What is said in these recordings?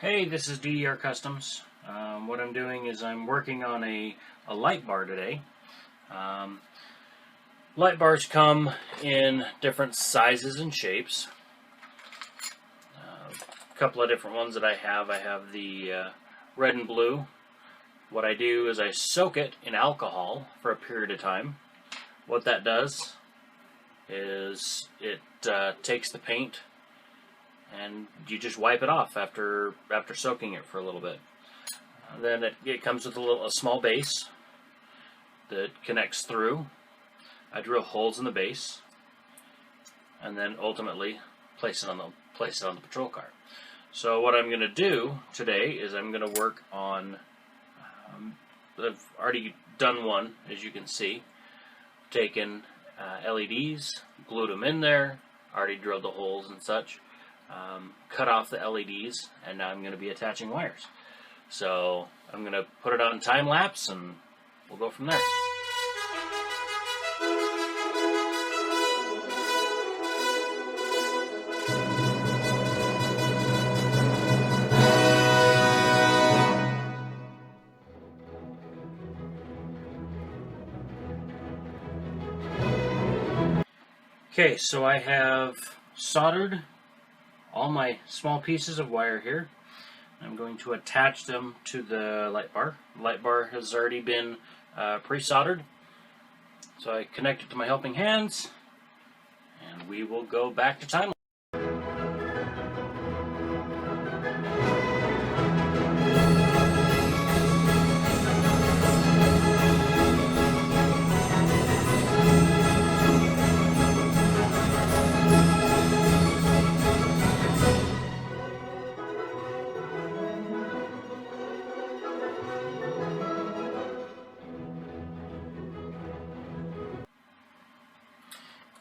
Hey, this is DDR Customs. What I'm doing is I'm working on a light bar today. Light bars come in different sizes and shapes. A couple of different ones that I have. I have the red and blue. What I do is I soak it in alcohol for a period of time. What that does is it takes the paint and you just wipe it off after soaking it for a little bit. Then it comes with a small base that connects through. I drill holes in the base, and then ultimately place it on the patrol car. So what I'm going to do today is I'm going to work on. I've already done one, as you can see. Taken LEDs, glued them in there. Already drilled the holes and such. Cut off the LEDs, and now I'm going to be attaching wires. So I'm going to put it on time lapse, and we'll go from there. Okay, so I have soldered all my small pieces of wire here. I'm going to attach them to the light bar. The light bar has already been pre-soldered. So I connect it to my helping hands, and we will go back to time.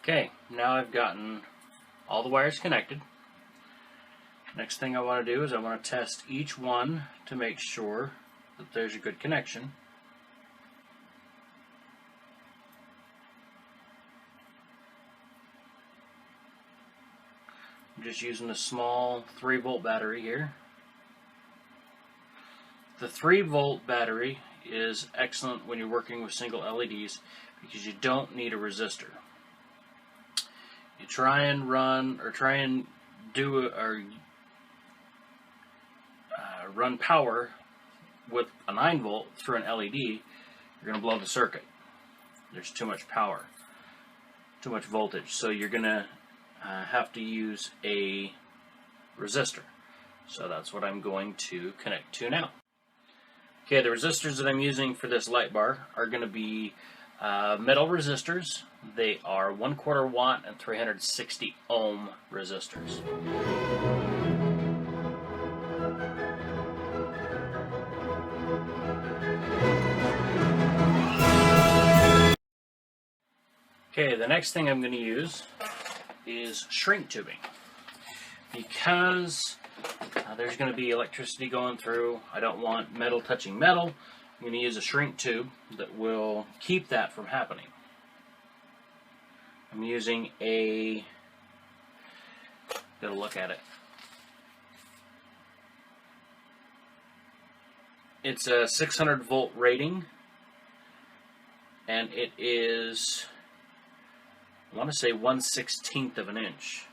Okay, now I've gotten all the wires connected. Next thing I want to do is I want to test each one to make sure that there's a good connection. I'm just using a small 3-volt battery here. The 3-volt battery is excellent when you're working with single LEDs because you don't need a resistor. You try and run power with a 9-volt through an LED, you're going to blow the circuit. There's too much power, too much voltage, so you're going to have to use a resistor. So that's what I'm going to connect to now. Okay, the resistors that I'm using for this light bar are going to be metal resistors. They are 1/4 watt and 360 ohm resistors. Okay, the next thing I'm going to use is shrink tubing. Because there's going to be electricity going through, I don't want metal touching metal. I'm going to use a shrink tube that will keep that from happening. I'm using gotta look at it. It's a 600 volt rating, and it is, I want to say 1/16 of an inch.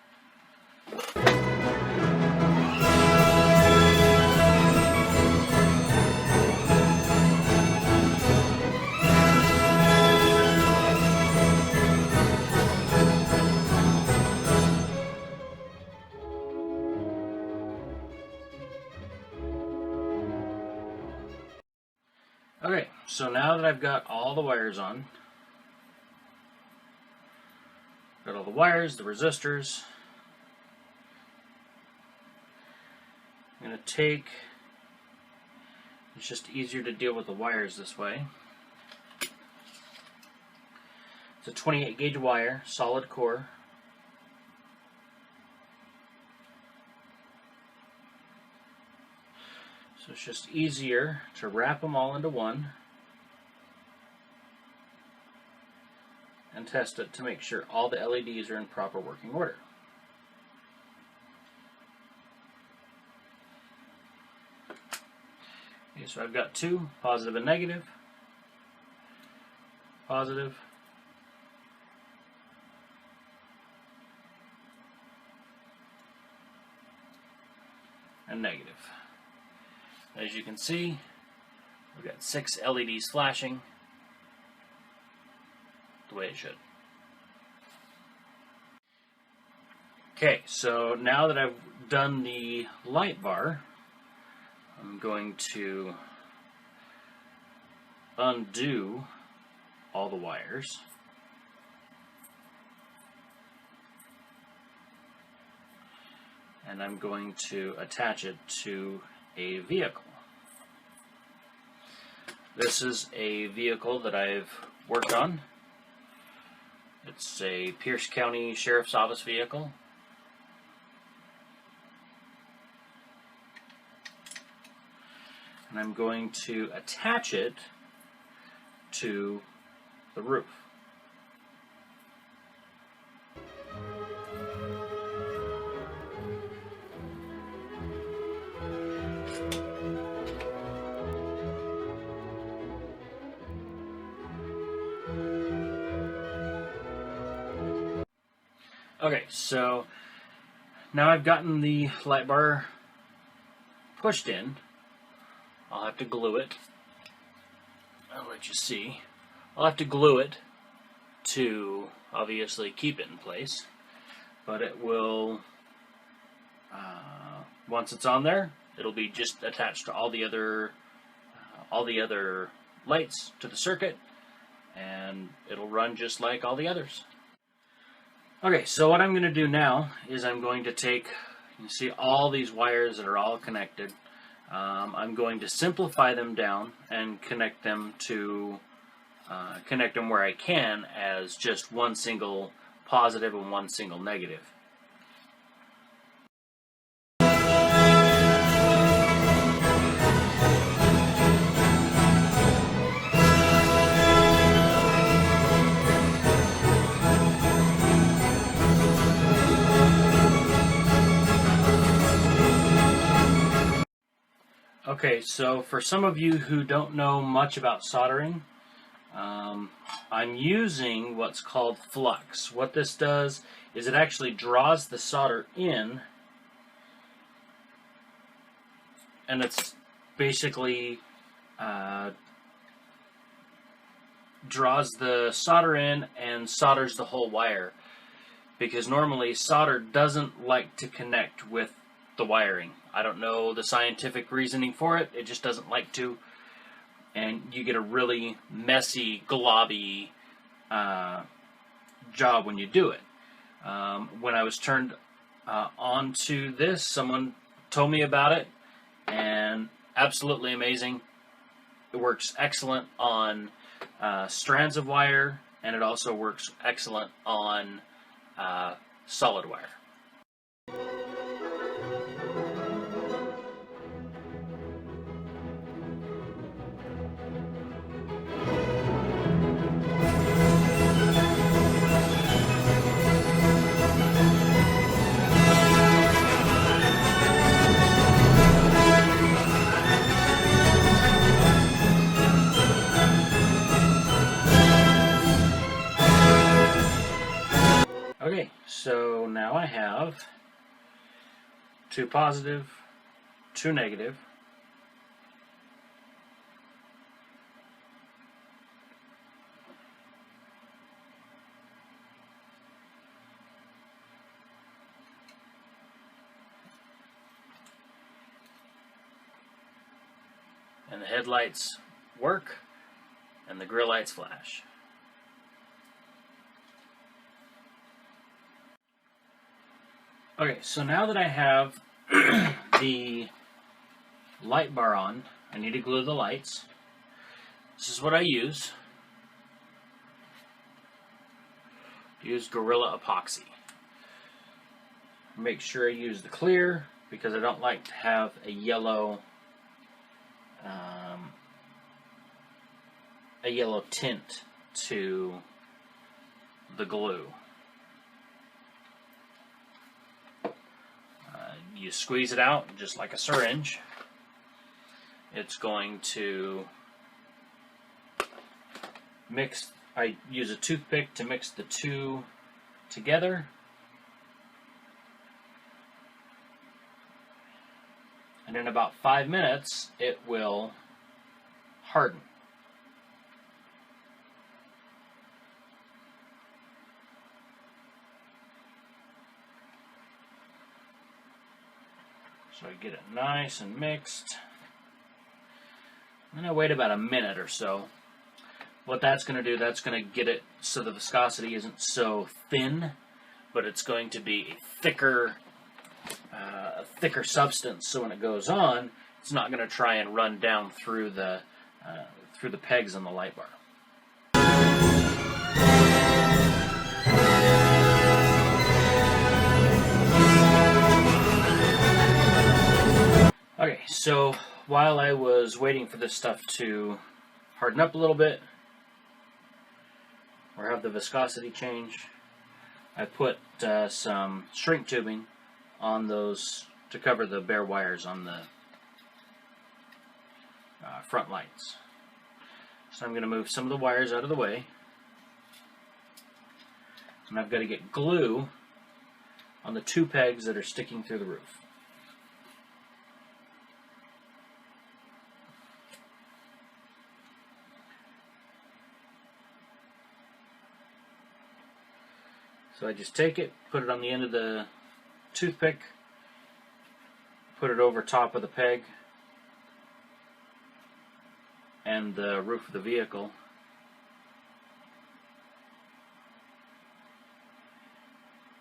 Okay, so now that I've got all the wires on, got all the wires, the resistors, I'm going to take, it's just easier to deal with the wires this way. It's a 28 gauge wire, solid core. So it's just easier to wrap them all into one and test it to make sure all the LEDs are in proper working order. Okay, so I've got two, positive and negative, positive, and negative. As you can see, we've got 6 LEDs flashing the way it should. Okay, so now that I've done the light bar, I'm going to undo all the wires. And I'm going to attach it to a vehicle. This is a vehicle that I've worked on. It's a Pierce County Sheriff's Office vehicle. And I'm going to attach it to the roof. Okay, so now I've gotten the light bar pushed in. I'll have to glue it. I'll let you see. I'll have to glue it to obviously keep it in place, but it will, once it's on there, it'll be just attached to all the other lights to the circuit, and it'll run just like all the others. Okay, so what I'm going to do now is I'm going to take, you see all these wires that are all connected. I'm going to simplify them down and connect them where I can as just one single positive and one single negative. Okay, so for some of you who don't know much about soldering, I'm using what's called flux. What this does is it actually draws the solder in, and it's basically draws the solder in and solders the whole wire, because normally solder doesn't like to connect with the wiring. I don't know the scientific reasoning for it. It just doesn't like to, and you get a really messy, globby job when you do it. When I was turned onto this, someone told me about it, and absolutely amazing. It works excellent on strands of wire, and it also works excellent on solid wire. Okay, so now I have 2 positive, 2 negative, and the headlights work and the grill lights flash. Okay, so now that I have the light bar on, I need to glue the lights. This is what I use. Use Gorilla Epoxy. Make sure I use the clear, because I don't like to have a yellow tint to the glue. You squeeze it out just like a syringe, it's going to mix. I use a toothpick to mix the two together. And in about 5 minutes, it will harden. So I get it nice and mixed. And I wait about a minute or so. What that's going to do, that's going to get it so the viscosity isn't so thin, but it's going to be a thicker substance. So when it goes on, it's not going to try and run down through the pegs on the light bar. Okay, so while I was waiting for this stuff to harden up a little bit, or have the viscosity change, I put some shrink tubing on those to cover the bare wires on the front lights. So I'm going to move some of the wires out of the way, and I've got to get glue on the two pegs that are sticking through the roof. So I just take it, put it on the end of the toothpick, put it over top of the peg and the roof of the vehicle,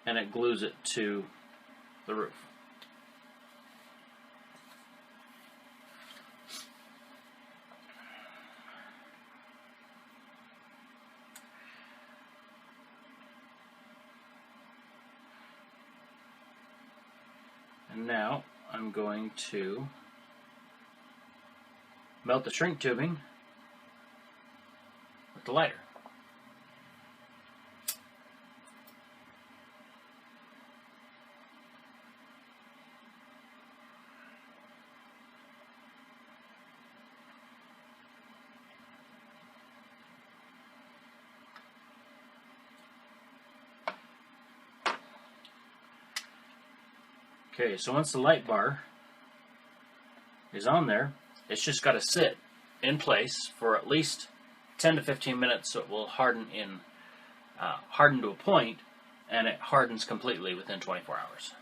and it glues it to the roof. And now I'm going to melt the shrink tubing with the lighter. Okay, so once the light bar is on there, it's just got to sit in place for at least 10 to 15 minutes so it will harden to a point, and it hardens completely within 24 hours.